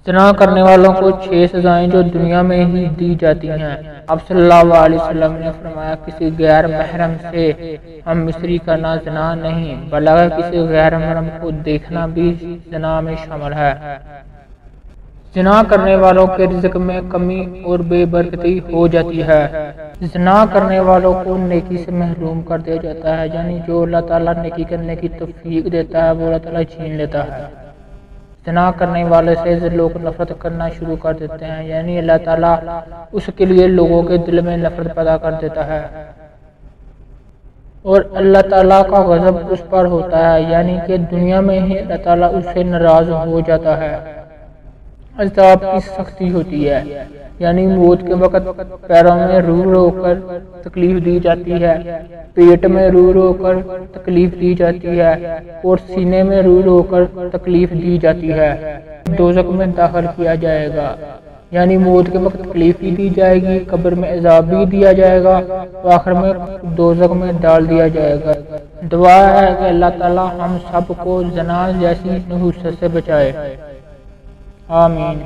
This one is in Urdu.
زنا کرنے والوں کو 6 سزائیں جو دنیا میں ہی دی جاتی ہیں۔ آپ صلی اللہ علیہ وسلم نے فرمایا، کسی غیر محرم سے ہم مصری کرنا زنا نہیں، بلکہ کسی غیر محرم کو دیکھنا بھی زنا میں شامل ہے۔ زنا کرنے والوں کے رزق میں کمی اور بے برکتی ہو جاتی ہے۔ زنا کرنے والوں کو نیکی سے محروم کر دیا جاتا ہے، یعنی جو اللہ تعالیٰ نیکی کرنے کی توفیق دیتا ہے وہ اللہ تعالیٰ چھین لیتا ہے۔ زنا کرنے والے سے لوگ نفرت کرنا شروع کر دیتے ہیں، یعنی اللہ تعالیٰ اس کے لیے لوگوں کے دل میں نفرت پیدا کر دیتا ہے، اور اللہ تعالیٰ کا غضب اس پر ہوتا ہے، یعنی کہ دنیا میں ہی اللہ تعالیٰ اس سے ناراض ہو جاتا ہے۔ عذاب کی سختی ہوتی ہے، یعنی موت کے وقت پیروں میں رو رو کر تکلیف دی جاتی ہے، پیٹ میں رو رو کر تکلیف دی جاتی ہے، اور سینے میں رو رو کر تکلیف دی جاتی ہے۔ دوزخ میں داخل کیا جائے گا، یعنی موت کے وقت تکلیف بھی دی جائے گی، قبر میں عذاب بھی دیا جائے گا، آخر میں دوزخ میں ڈال دیا جائے گا۔ دعا ہے کہ اللہ تعالی ہم سب کو زنا جیسی نحوست سے بچائے، آمین۔